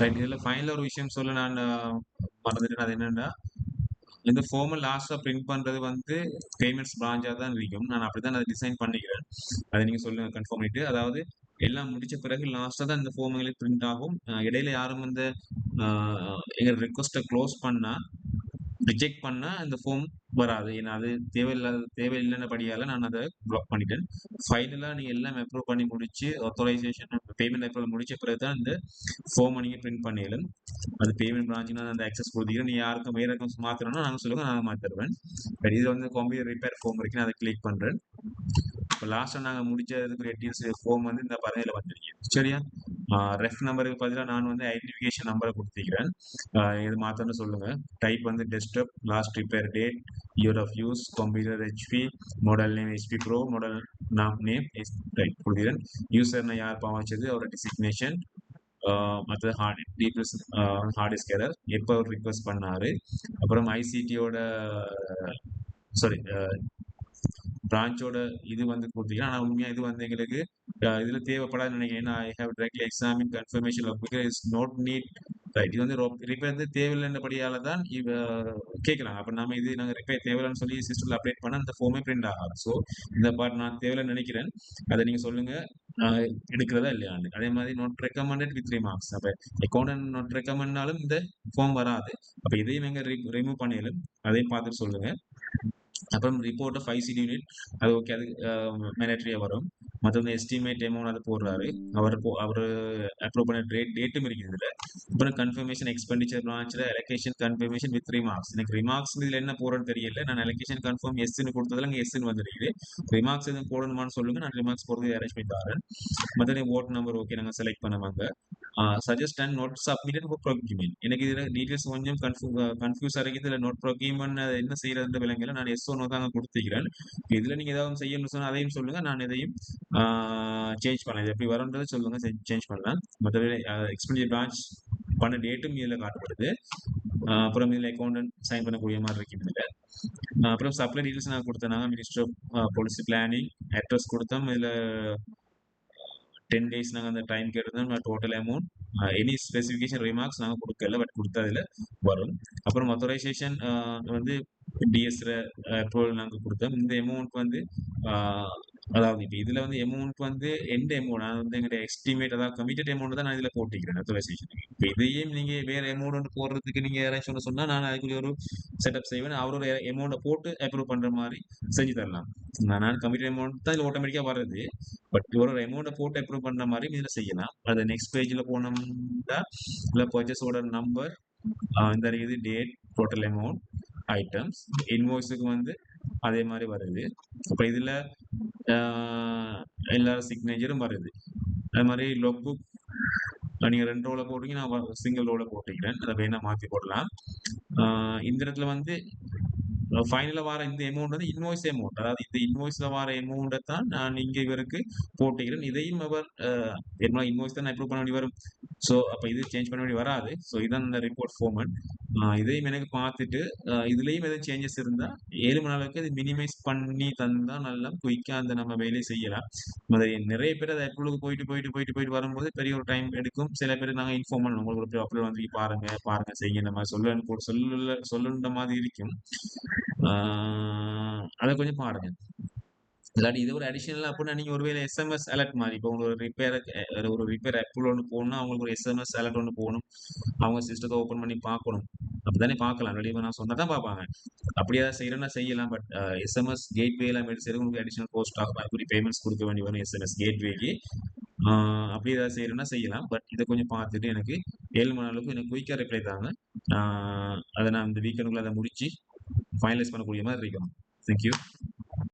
Right. இதுல ஃபைனலா ஒரு விஷயம் சொல்ல நான் மறந்துட்டேன். அது என்னன்னா, இந்த ஃபார்ம லாஸ்ட்டா பிரிண்ட் பண்றது வந்து பேமெண்ட்ஸ் பிரான்ச்சா தான் இருக்கும். நான் அப்படிதான் அத டிசைன் பண்ணிக்கிறேன். அத நீங்க சொல்லுங்க கன்ஃபார்ம் பண்ணிட்டு. அதாவது எல்லாம் முடிச்ச பிறகு லாஸ்ட்டா தான் இந்த ஃபார்ம்களே பிரிண்ட் ஆகும். இடையில யாரும் இந்த அ எங்க ரிக்வெஸ்ட்ட க்ளோஸ் பண்ணா ரிஜெக்ட் பண்ணா அந்த ஃபார்ம் வராது. ஏன்னா அது தேவையில்லன்னபடியால நான் அத பிளாக் பண்ணிட்டேன். ஃபைனலா நீங்க எல்லாம் அப்ரூவ் பண்ணி முடிச்சு, ஆத்தரைசேஷன் பேமெண்ட் அப்ரூவல் முடிச்ச பிறகு தான் இந்த ஃபார்ம நீங்க பிரிண்ட் பண்ண இயலும். அது பேமெண்ட் பிரான்ச்சுக்கு அந்த ஆக்சஸ் குடுத்தீங்கன்னா, நீங்க யாருக்கும் வேற அக்கவுண்ட்ஸ் மாத்தணும்னா நாங்க சொல்லுங்க, நாங்க மாத்தி தருவேன். பட் இதுல வந்து கம்ப்யூட்டர் ரிப்பேர் ஃபார்ம் இருக்கு. நான் அத கிளிக் பண்றேன். இப்ப லாஸ்ட்டா நாங்க முடிச்சதுக்கு டீட்டெயில்ஸ் ஃபார்ம் வந்து இந்த பரணையில வந்துருக்கு. சரியா? ரெஃப் நம்பருக்கு பதிலா நான் வந்து ஐடென்டிஃபிகேஷன் நம்பர குடுத்துக்கிறேன். இது மாத்தணும்னு சொல்லுங்க. டைப் வந்து desktop, last repair date, year of use, computer HP, model name HP Pro, model name right குடுக்கிறேன். யூசர்னா யார் பாவிச்சது, அவரோட டெசிக்னேஷன், மற்றது டீட்டெயில்ஸ், ஹார்ட் டிஸ்க் எரர், எப்போ அவர் ரிக்வெஸ்ட் பண்ணாரு, அப்புறம் ஐசிடியோட சாரி பிரான்ச்சோட இது வந்து கொடுத்தீங்கன்னா, ஆனா உண்மையா இது வந்து எங்களுக்கு இதுல தேவைப்படாதுன்னு நினைக்கிறேன். ஏன்னா I have directly examine confirmation of because is not need right. இது வந்து ரிப்பேர் வந்து தேவையில்லைன்றபடியால தான் கேட்குறாங்க. அப்ப நாம இது நாங்க ரிப்பேர் தேவையில்லைன்னு சொல்லி சிஸ்டம்ல அப்டேட் பண்ணா அந்த ஃபார்மே பிரிண்ட் ஆகாது. ஸோ இந்த பார்ட் நான் தேவையில்லைன்னு நினைக்கிறேன். அதை நீங்க சொல்லுங்க எடுக்கிறதா இல்லையான்னு. அதே மாதிரி நாட் ரெக்கமெண்டட் வித் ரிமார்க்ஸ். அப்ப அக்கௌண்ட் நாட் ரெக்கமெண்ட்னாலும் இந்த ஃபார்ம் வராது. அப்ப இதையும் எங்க ரிமூவ் பண்ணிடலும். அதையும் பார்த்துட்டு சொல்லுங்க. அப்புறம் ரிப்போர்ட் ஆஃப் ஐசிடி யூனிட் அது ஓகே. அது மேனேட்டரியா வரும். மற்ற எஸ்டிமேட் அமௌண்ட் அது போடுறாரு. அவர் அப்ரூவ் பண்ண டேட்டும் இருக்குது இதுல. அப்புறம் கன்ஃபர்மேஷன் எக்ஸ்பெண்டிச்சர் பிரான்ச்ல அலோகேஷன் கன்ஃபர்மேஷன் வித் ரிமார்க்ஸ். எனக்கு ரிமார்க்ஸ் இதுல என்ன போடுறதுன்னு தெரியல. நான் அலோகேஷன் கன்ஃபார்ம் எஸ்ன்னு கொடுத்ததுல இங்க எஸ்ன்னு வந்துருக்குது. ரிமார்க்ஸ் எதுவும் போடணுமான்னு சொல்லுங்க. நான் ரிமார்க்ஸ் போடுறது அரேஞ்ச் பண்ணி தரேன். மற்ற ஓட் நம்பர் ஓகே நாங்க செலக்ட் பண்ணுவாங்க. Suggest and note submitted for procurement. எனக்கு இதுல டீடைல்ஸ் கொஞ்சம் கன்ஃபியூஸ் ஆகிருக்கு. இதுல நோட் ப்ரொக்யூமெண்ட் என்ன செய்யறது விலங்குல நான் எஸ் ஒன்று தாங்க கொடுத்துக்கிறேன். இதுல நீங்க ஏதாவது செய்யணும்னு சொன்னா அதையும் சொல்லுங்க. நான் இதையும் சேஞ்ச் பண்ணலாம். இது எப்படி வரும்ன்றதை சொல்லுங்க, சேஞ்ச் பண்ணலாம். மற்றபடி எக்ஸ்பெண்டிச்சர் பிரான்ச் பண்ண டேட்டும் இதுல காட்டப்படுது. அப்புறம் இதுல அக்கௌண்டன்ட் சைன் பண்ணக்கூடிய மாதிரி இருக்கு இதுல. அப்புறம் சப்ளை டீடைல்ஸ் நான் கொடுத்தேன். Minister of policy planning address கொடுத்தோம். இதுல 10 days நாங்க அந்த டைம் கேட்டிருந்தோம். Total amount any specification remarks நாங்க கொடுக்கல. பட் கொடுத்ததுல வரும். அப்புறம் ஆத்தரைசேஷன் வந்து டிஎஸ்ல அப்ரூவல் நாங்க கொடுத்தோம். இந்த அமௌண்ட் வந்து அதாவது இப்போ இதுல வந்து அமௌண்ட் வந்து எந்த அமௌண்ட் நான் வந்து எங்களுடைய எஸ்டிமேட் அதாவது கமிட்டட் அமௌண்ட் தான் நான் இதுல போட்டிக்கிறேன் ஆத்தரைசேஷன். இப்போ இதையும் நீங்க வேற அமௌண்ட் போடுறதுக்கு நீங்க யாராச்சும் சொன்னா நான் அதுக்குள்ள ஒரு செட்டப் செய்வேன். அவரோட அமௌண்ட்டை போட்டு அப்ரூவ் பண்ற மாதிரி செஞ்சு தரலாம். நான் கமிட்டட் அமௌண்ட் தான் இதுல ஆட்டோமேட்டிக்கா வருது. பட் ஒரு அமௌண்ட்டை போட்டு அப்ரூவ் பண்ற மாதிரி இதுல செய்யலாம். அது நெக்ஸ்ட் பேஜ்ல போனோம்னா இல்ல பர்ச்சேஸ் ஆர்டர் நம்பர் இந்த இது டேட் டோட்டல் அமௌண்ட் ஐட்டம்ஸ் இன்வாய்ஸுக்கு வந்து அதே மாதிரி வருது. அப்ப இதுல எல்லா சிக்னேச்சரும் வருது. அதே மாதிரி லாக் புக் நீங்க 2 ரோல போட்டீங்க, நான் சிங்கிள் ரோல போட்டுக்கிறேன். அதை வேணா மாத்தி போடலாம். இந்த இடத்துல வந்து ஃபைனலா வர இந்த அமௌண்ட் வந்து இன்வாய்ஸ் அமௌண்ட். அதாவது இந்த இன்வாய்ஸ்ல வர அமௌண்ட்டை தான் நான் இங்க இவருக்கு போட்டுக்கிறேன். இதையும் அவர் என்ன இன்வாய்ஸ் தான் அப்ரூவ் பண்ண வேண்டி வரும். ஸோ அப்ப இது சேஞ்ச் பண்ண வேண்டி வராது. ஸோ இதான் இந்த ரிப்போர்ட் ஃபார்மட். இதையும் எனக்கு பார்த்துட்டு இதுலயும் எதுவும் சேஞ்சஸ் இருந்தா 7 மணி அளவுக்கு இது மினிமைஸ் பண்ணி தந்தா நல்லா குயிக்கா அந்த நம்ம வேலையை செய்யலாம். நிறைய பேர் அதை அப்ரூவலுக்கு போயிட்டு வரும்போது பெரிய ஒரு டைம் எடுக்கும். சில பேர் நாங்க இன்ஃபார்ம் பண்ணணும். உங்களுக்கு அப்ரூவல் வந்து பாருங்க பாருங்க செய்யுங்க இந்த மாதிரி சொல்லுன்ற மாதிரி இருக்கும். அதை கொஞ்சம் பாருங்க. இல்லாட்டி இது ஒரு அடிஷனல் அப்படின்னா நீங்க ஒருவேளை எஸ்எம்எஸ் அலர்ட் மாதிரி இப்போ ஒரு ரிப்பேர் அப்ரூவல் ஒன்று போகணும்னா அவங்களுக்கு ஒரு எஸ்எம்எஸ் அலர்ட் ஒன்று போகணும். அவங்க சிஸ்டத்தை ஓப்பன் பண்ணி பார்க்கணும். அப்படித்தானே பார்க்கலாம். வெளியே நான் சொன்னா தான் பார்ப்பாங்க. அப்படியே செய்யறேன்னா செய்யலாம். பட் எஸ்எம்எஸ் கேட்வே எல்லாம் எடுத்து உங்களுக்கு அடிஷனல் கோஸ்ட் ஆகும். அதுக்குரிய பேமெண்ட்ஸ் கொடுக்க வேண்டி வரும் எஸ்எம்எஸ் கேட்வேக்கு. அப்படி ஏதாவது செய்யறேன்னா செய்யலாம். பட் இதை கொஞ்சம் பார்த்துட்டு எனக்கு 7 மணி அளவுக்கு எனக்கு குயிக்கா ரிப்ளை தாங்க. அதை நான் இந்த வீக்கெண்டுக்குள்ள அதை முடிச்சு ஃபைனலைஸ் பண்ணக்கூடிய மாதிரி இருக்கணும். தேங்க்யூ.